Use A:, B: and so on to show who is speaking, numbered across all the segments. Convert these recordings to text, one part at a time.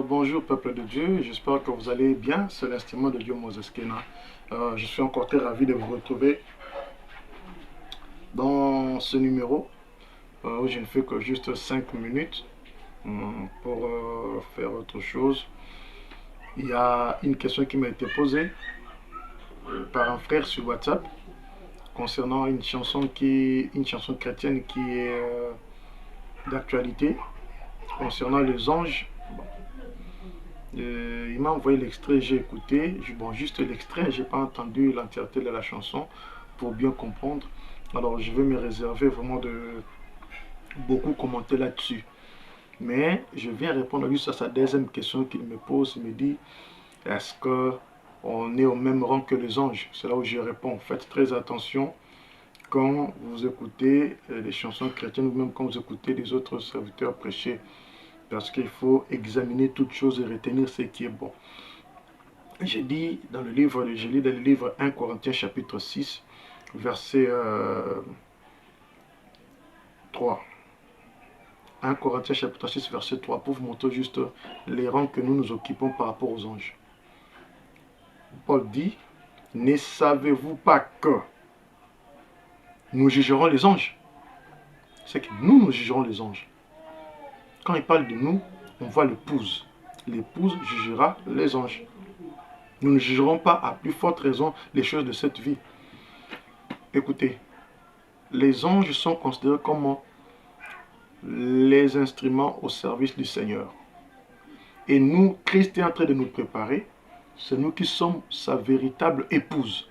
A: Bonjour peuple de Dieu, j'espère que vous allez bien, c'est l'instrument de Dieu Moses Kena. Je suis encore très ravi de vous retrouver dans ce numéro où je ne fais que juste 5 minutes pour faire autre chose. Il y a une question qui m'a été posée par un frère sur WhatsApp concernant une chanson chrétienne qui est d'actualité concernant les anges. Il m'a envoyé l'extrait, j'ai écouté, bon, juste l'extrait, j'ai pas entendu l'entièreté de la chanson pour bien comprendre. Alors je vais me réserver vraiment de beaucoup commenter là-dessus. Mais je viens répondre juste à sa deuxième question qu'il me pose. Il me dit, est-ce qu'on est au même rang que les anges? C'est là où je réponds, faites très attention quand vous écoutez les chansons chrétiennes ou même quand vous écoutez les autres serviteurs prêcher. Parce qu'il faut examiner toutes choses et retenir ce qui est bon. J'ai dit dans le livre, je lis dans le livre 1 Corinthiens chapitre 6, verset 3. 1 Corinthiens chapitre 6, verset 3, pour vous montrer juste les rangs que nous nous occupons par rapport aux anges. Paul dit, ne savez-vous pas que nous jugerons les anges? C'est que nous jugerons les anges. Quand il parle de nous, on voit l'épouse. L'épouse jugera les anges. Nous ne jugerons pas à plus forte raison les choses de cette vie. Écoutez, les anges sont considérés comme les instruments au service du Seigneur. Et nous, Christ est en train de nous préparer. C'est nous qui sommes sa véritable épouse.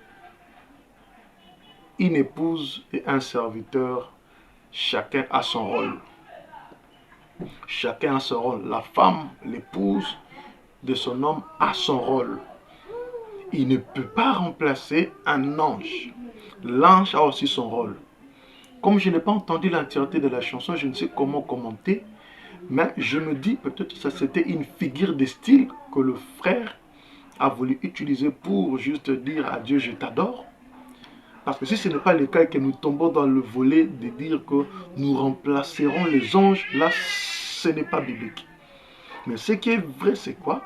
A: Une épouse et un serviteur, chacun a son rôle. Chacun a son rôle. La femme, l'épouse de son homme, a son rôle. Il ne peut pas remplacer un ange. L'ange a aussi son rôle. Comme je n'ai pas entendu l'entièreté de la chanson, je ne sais comment commenter, mais je me dis peut-être que ça c'était une figure de style que le frère a voulu utiliser pour juste dire à Dieu je t'adore. Parce que si ce n'est pas le cas et que nous tombons dans le volet de dire que nous remplacerons les anges, là ce n'est pas biblique. Mais ce qui est vrai, c'est quoi?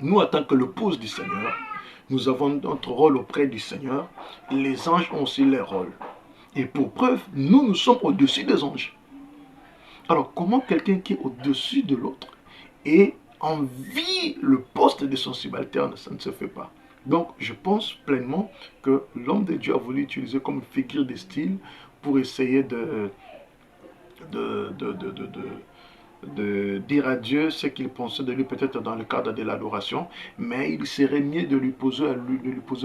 A: Nous, en tant que l'épouse du Seigneur, nous avons notre rôle auprès du Seigneur. Les anges ont aussi leur rôle. Et pour preuve, nous sommes au-dessus des anges. Alors, comment quelqu'un qui est au-dessus de l'autre et envie le poste de son subalterne, ça ne se fait pas. Donc, je pense pleinement que l'homme de Dieu a voulu utiliser comme figure de style pour essayer de dire à Dieu ce qu'il pensait de lui, peut-être dans le cadre de l'adoration, mais il serait mieux de lui poser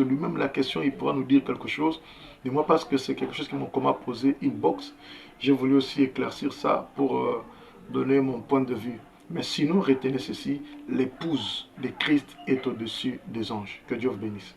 A: lui-même la question. Il pourra nous dire quelque chose. Mais moi, parce que c'est quelque chose qu'on m'a posé inbox, j'ai voulu aussi éclaircir ça pour donner mon point de vue. Mais sinon, retenez ceci, l'épouse de Christ est au-dessus des anges. Que Dieu vous bénisse.